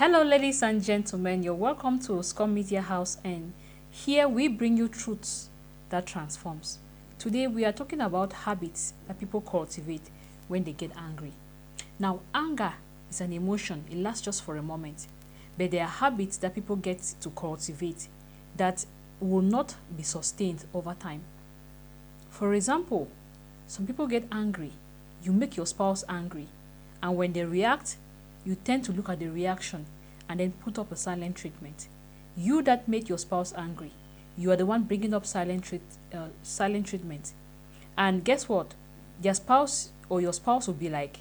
Hello, ladies and gentlemen. You're welcome to Scum Media House, and here we bring you truths that transforms. Today, we are talking about habits that people cultivate when they get angry. Now, anger is an emotion; it lasts just for a moment, but there are habits that people get to cultivate that will not be sustained over time. For example, some people get angry. You make your spouse angry, and when they react, you tend to look at the reaction and then put up a silent treatment. You that made your spouse angry, you are the one bringing up silent treatment. And guess what? Their spouse or your spouse will be like,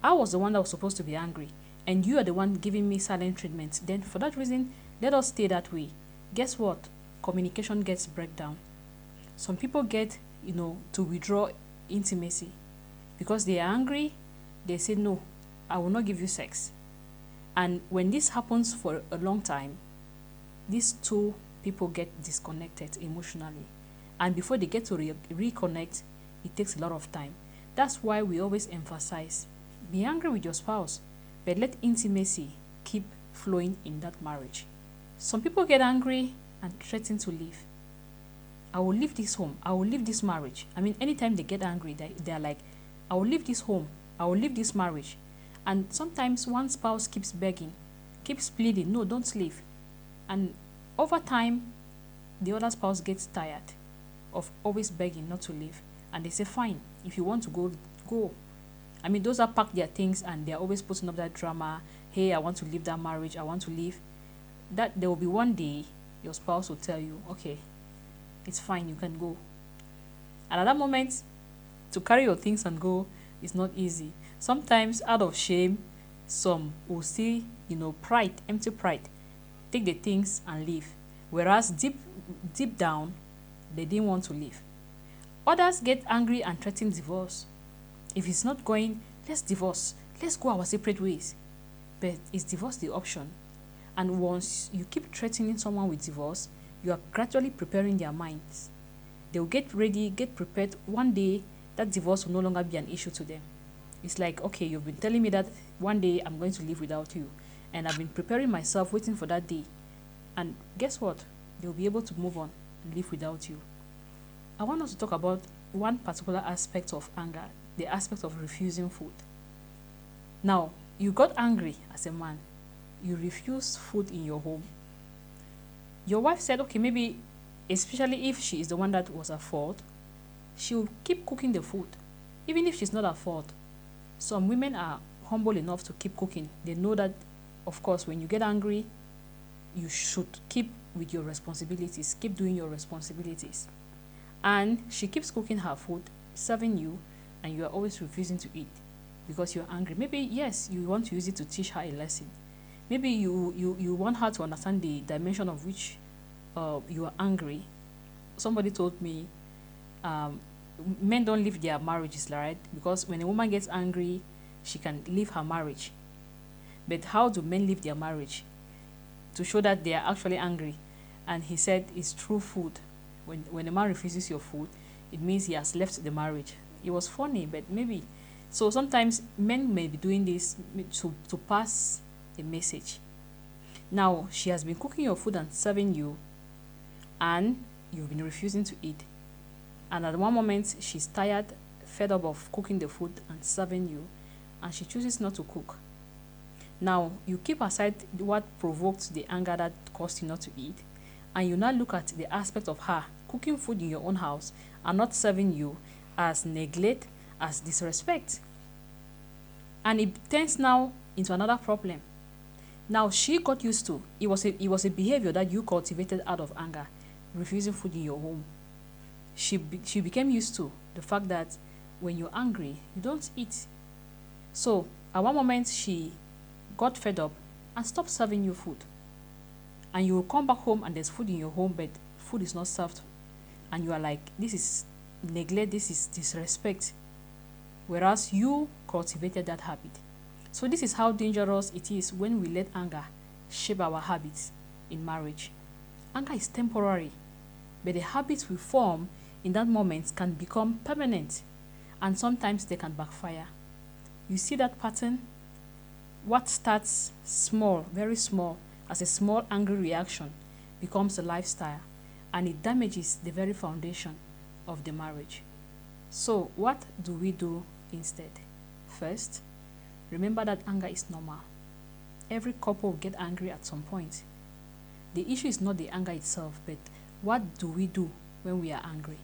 I was the one that was supposed to be angry, and you are the one giving me silent treatment. Then for that reason, let us stay that way. Guess what? Communication gets breakdown. Some people get, to withdraw intimacy because they are angry. They say, no, I will not give you sex. And when this happens for a long time, these two people get disconnected emotionally. And before they get to reconnect, it takes a lot of time. That's why we always emphasize, be angry with your spouse, but let intimacy keep flowing in that marriage. Some people get angry and threaten to leave. I will leave this home. I will leave this marriage. I mean, anytime they get angry, they're like, I will leave this home. I will leave this marriage. And sometimes one spouse keeps begging, keeps pleading, no, don't leave. And over time, the other spouse gets tired of always begging not to leave. And they say, fine, if you want to go, go. I mean, those that pack their things and they're always putting up that drama. Hey, I want to leave that marriage. I want to leave. That there will be one day your spouse will tell you, okay, it's fine, you can go. And at that moment, to carry your things and go is not easy. Sometimes out of shame, some will see, pride, empty pride, take the things and leave. Whereas deep down, they didn't want to leave. Others get angry and threaten divorce. If it's not going, let's divorce. Let's go our separate ways. But is divorce the option? And once you keep threatening someone with divorce, you are gradually preparing their minds. They'll get ready, get prepared. One day, that divorce will no longer be an issue to them. It's like, okay, you've been telling me that one day I'm going to live without you. And I've been preparing myself, waiting for that day. And guess what? They'll be able to move on and live without you. I want us to talk about one particular aspect of anger, the aspect of refusing food. Now, you got angry as a man. You refused food in your home. Your wife said, okay, maybe, especially if she is the one that was at fault, she will keep cooking the food, even if she's not at fault. Some women are humble enough to keep cooking. They know that, of course, when you get angry, you should keep with your responsibilities, keep doing your responsibilities. And she keeps cooking her food, serving you, and you are always refusing to eat because you're angry. Maybe, yes, you want to use it to teach her a lesson. Maybe you want her to understand the dimension of which you are angry. Somebody told me, men don't leave their marriages, right? Because when a woman gets angry, she can leave her marriage. But how do men leave their marriage? To show that they are actually angry. And he said it's through food. When a man refuses your food, it means he has left the marriage. It was funny, but maybe. So sometimes men may be doing this to pass a message. Now, she has been cooking your food and serving you, and you've been refusing to eat. And at one moment, she's tired, fed up of cooking the food and serving you, and she chooses not to cook. Now, you keep aside what provoked the anger that caused you not to eat, and you now look at the aspect of her cooking food in your own house and not serving you as neglect, as disrespect. And it turns now into another problem. Now, she got used to, it was a behavior that you cultivated out of anger, refusing food in your home. She became used to the fact that when you're angry, you don't eat. So, at one moment, she got fed up and stopped serving you food. And you will come back home and there's food in your home, but food is not served. And you are like, this is neglect, this is disrespect. Whereas you cultivated that habit. So this is how dangerous it is when we let anger shape our habits in marriage. Anger is temporary, but the habits we form in that moment can become permanent, and sometimes they can backfire. You see that pattern? What starts small, very small, as a small angry reaction becomes a lifestyle, and it damages the very foundation of the marriage. So, what do we do instead? First, remember that anger is normal. Every couple will get angry at some point. The issue is not the anger itself, but what do we do when we are angry?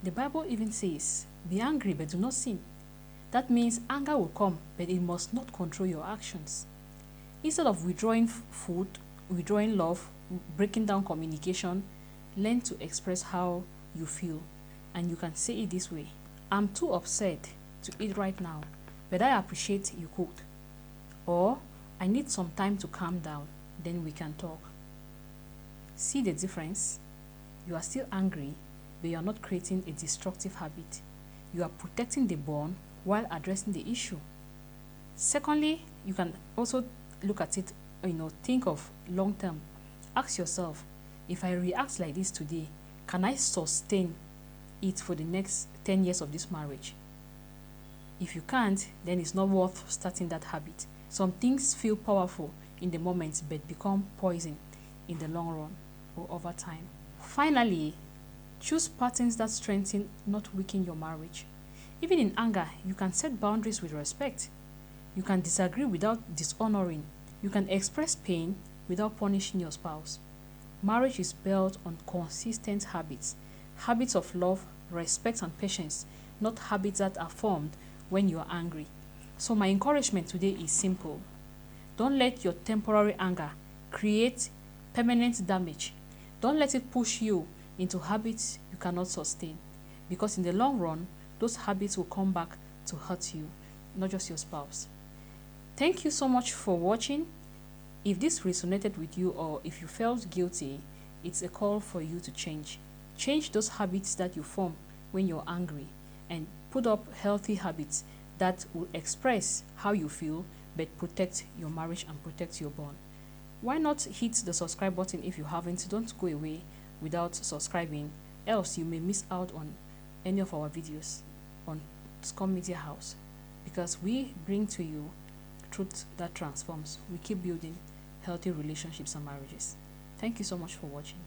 The Bible even says, be angry but do not sin. That means anger will come, but it must not control your actions. Instead of withdrawing food, withdrawing love, breaking down communication, learn to express how you feel. And you can say it this way: I'm too upset to eat right now, but I appreciate you cooked. Or, I need some time to calm down, then we can talk. See the difference? You are still angry, but you are not creating a destructive habit. You are protecting the bond while addressing the issue. Secondly, you can also look at it, think of long term. Ask yourself, if I react like this today, can I sustain it for the next 10 years of this marriage? If you can't, then it's not worth starting that habit. Some things feel powerful in the moment but become poison in the long run or over time. Finally, choose patterns that strengthen, not weaken your marriage. Even in anger, you can set boundaries with respect. You can disagree without dishonoring. You can express pain without punishing your spouse. Marriage is built on consistent habits, habits of love, respect, and patience, not habits that are formed when you are angry. So, my encouragement today is simple. Don't let your temporary anger create permanent damage. Don't let it push you into habits you cannot sustain, because in the long run, those habits will come back to hurt you, not just your spouse. Thank you so much for watching. If this resonated with you or if you felt guilty, it's a call for you to change. Change those habits that you form when you're angry and put up healthy habits that will express how you feel but protect your marriage and protect your bond. Why not hit the subscribe button if you haven't? Don't go away without subscribing, else you may miss out on any of our videos on Scum Media House, because we bring to you truth that transforms. We keep building healthy relationships and marriages. Thank you so much for watching.